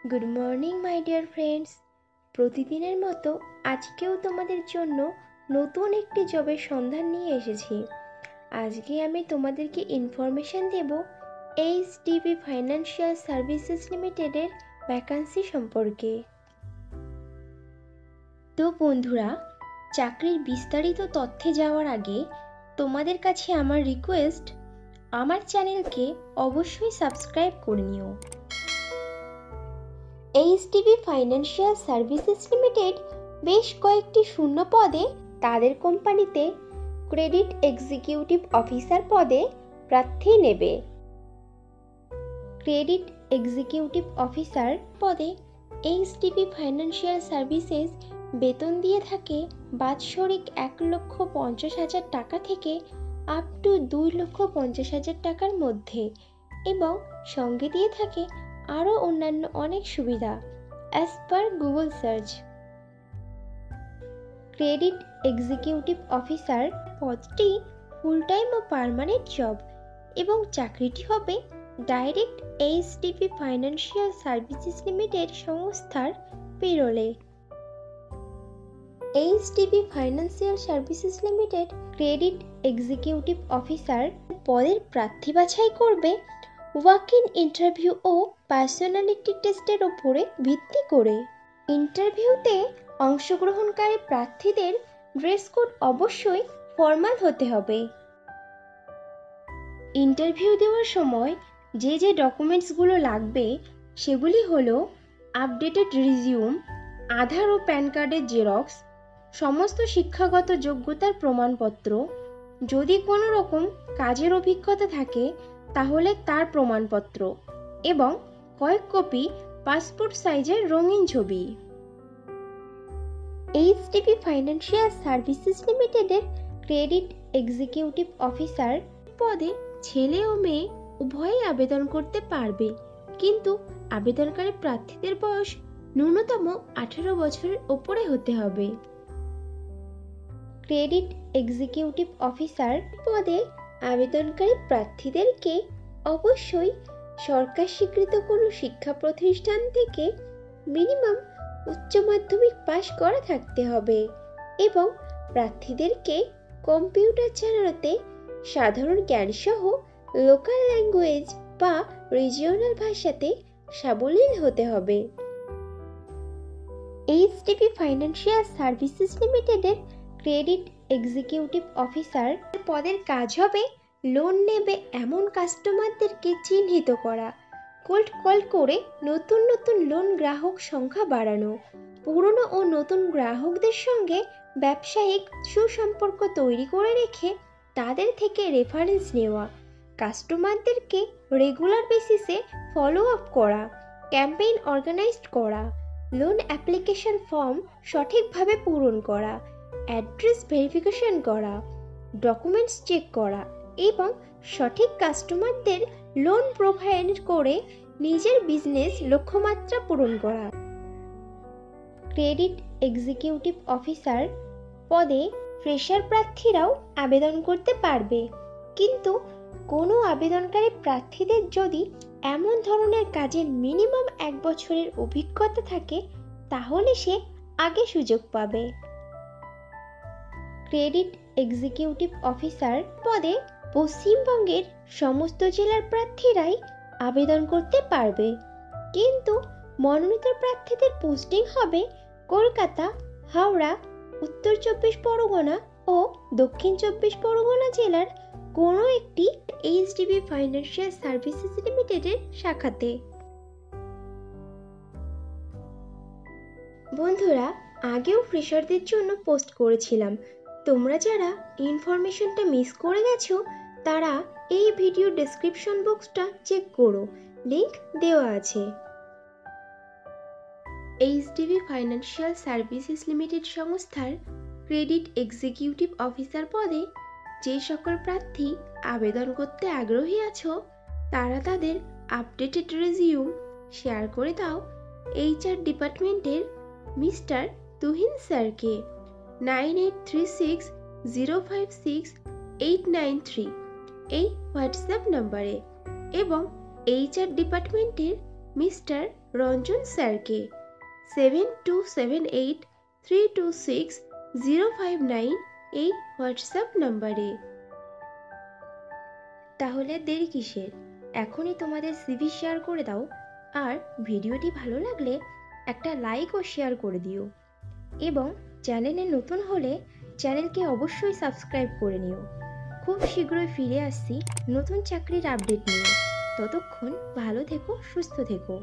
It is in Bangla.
Good morning my dear friends. প্রতিদিনের মতো আজকেও তোমাদের জন্য নতুন একটি জবের সন্ধান নিয়ে এসেছি। আজকে আমি তোমাদেরকে ইনফরমেশান দেব এইচডিবি ফাইন্যান্সিয়াল সার্ভিসেস লিমিটেডের ভ্যাকান্সি সম্পর্কে। তো বন্ধুরা, চাকরির বিস্তারিত তথ্যে যাওয়ার আগে তোমাদের কাছে আমার রিকোয়েস্ট, আমার চ্যানেলকে অবশ্যই সাবস্ক্রাইব করে নিও। এইচডিবি ফাইন্যান্সিয়াল সার্ভিসেস লিমিটেড বেশ কয়েকটি শূন্য পদে তাদের কোম্পানিতে ক্রেডিট এক্সিকিউটিভ অফিসার পদে প্রার্থী নেবে। ক্রেডিট এক্সিকিউটিভ অফিসার পদে এইচডিবি ফাইন্যান্সিয়াল সার্ভিসেস বেতন দিয়ে থাকে বাৎসরিক 1,50,000 টাকা থেকে আপ টু 2,50,000 টাকার মধ্যে, এবং সঙ্গে দিয়ে থাকে আরও অন্যান্য অনেক সুবিধা as per Google search. Credit executive officer পদটি ফুল টাইম ও পার্মানেন্ট জব, এবং চাকরিটি হবে direct HDB financial services limited সংস্থার পেরোলে। HDB financial services limited credit executive officer পদের প্রার্থী বাছাই করবে ওয়াক ইন ইন্টারভিউ ও পার্সোনালিটি টেস্টের ওপরে ভিত্তি করে। ইন্টারভিউতে অংশগ্রহণকারী প্রার্থীদের ড্রেস কোড অবশ্যই ফর্মাল হতে হবে। ইন্টারভিউ দেওয়ার সময় যে যে ডকুমেন্টসগুলো লাগবে সেগুলি হলো আপডেটেড রিজিউম, আধার ও প্যান কার্ডের জেরক্স, সমস্ত শিক্ষাগত যোগ্যতার প্রমাণপত্র, যদি কোনো রকম কাজের অভিজ্ঞতা থাকে তাহলে তার প্রমাণপত্র, এবং কয়েক কপি পাসপোর্ট সাইজের রঙিন ছবি। এইচডিবি ফাইন্যান্সিয়াল সার্ভিসেস লিমিটেডের ক্রেডিট এক্সিকিউটিভ অফিসার পদে ছেলে ও মেয়ে উভয়ই আবেদন করতে পারবে, কিন্তু আবেদনকারী প্রার্থীদের বয়স ন্যূনতম 18 বছরের ওপরে হতে হবে। ক্রেডিট এক্সিকিউটিভ অফিসার পদে আবেদনকারী প্রার্থীদেরকে অবশ্যই সরকার স্বীকৃত কোনো শিক্ষা প্রতিষ্ঠান থেকে মিনিমাম উচ্চ মাধ্যমিক পাশ করা থাকতে হবে, এবং প্রার্থীদেরকে কম্পিউটার চালানোতে সাধারণ জ্ঞান সহ লোকাল ল্যাঙ্গুয়েজ বা রিজিওনাল ভাষাতে সাবলীল হতে হবে। এইচডিবি ফাইন্যান্সিয়াল সার্ভিসেস লিমিটেডের ক্রেডিট এক্সিকিউটিভ অফিসার পদের কাজ হবে লোন নেবে এমন কাস্টমারদেরকে চিহ্নিত করা, কোল্ড কল করে নতুন নতুন লোন গ্রাহক সংখ্যা বাড়ানো, পুরনো ও নতুন গ্রাহকদের সঙ্গে ব্যবসায়িক সুসম্পর্ক তৈরি করে রেখে তাদের থেকে রেফারেন্স নেওয়া, কাস্টমারদেরকে রেগুলার বেসিসে ফলো আপ করা, ক্যাম্পেইন অর্গানাইজ করা, লোন অ্যাপ্লিকেশন ফর্ম সঠিকভাবে পূরণ করা, অ্যাড্রেস ভেরিফিকেশন করা, ডকুমেন্টস চেক করা, এবং সঠিক কাস্টমারদের লোন প্রোভাইড করে নিজের বিজনেস লক্ষ্যমাত্রা পূরণ করা। ক্রেডিট এক্সিকিউটিভ অফিসার পদে ফ্রেশার প্রার্থীরাও আবেদন করতে পারবে, কিন্তু কোনো আবেদনকারী প্রার্থীদের যদি এমন ধরনের কাজের মিনিমাম 1 বছরের অভিজ্ঞতা থাকে তাহলে সে আগে সুযোগ পাবে। ক্রেডিট এক্সিকিউটিভ অফিসার পদে পশ্চিমবঙ্গের সমস্ত জেলার প্রার্থীরাই আবেদন করতে পারবে, কিন্তু মনোনীত প্রার্থীদের পোস্টিং হবে কলকাতা, হাওড়া, উত্তর 24 পরগনা ও দক্ষিণ 24 পরগনা জেলার কোনো একটি এইচডিবি ফাইন্যান্সিয়াল সার্ভিসেস লিমিটেডের শাখাতে। বন্ধুরা, আগেও ফ্রেশারদের জন্য পোস্ট করেছিলাম, তোমরা যারা ইনফরমেশনটা মিস করে গেছো তারা এই ভিডিও ডেসক্রিপশন বক্সটা চেক করো, লিংক দেওয়া আছে। এইচডিবি ফাইন্যান্সিয়াল সার্ভিসেস লিমিটেড সংস্থার ক্রেডিট এক্সিকিউটিভ অফিসার পদে যে সকল প্রার্থী আবেদন করতে আগ্রহী আছো তারা তাদের আপডেটেড রেজিউম শেয়ার করে দাও এইচআর ডিপার্টমেন্টের মিস্টার তুহিন স্যারকে 9836056893 এই হোয়াটসঅ্যাপ নাম্বারে, এবং এইচআর ডিপার্টমেন্টের মিস্টার রঞ্জন স্যারকে 7278326059 এই হোয়াটসঅ্যাপ নাম্বারে। তাহলে দেরি কিসের, এখনই তোমাদের সিভি শেয়ার করে দাও। আর ভিডিওটি ভালো লাগলে একটা লাইক ও শেয়ার করে দিও, এবং চ্যানেলে নতুন হলে চ্যানেলকে অবশ্যই সাবস্ক্রাইব করে নিও। খুব শীঘ্রই ফিরে আসছি নতুন চাকরির আপডেট নিয়ে। ততক্ষণ ভালো থেকো, সুস্থ থেকো।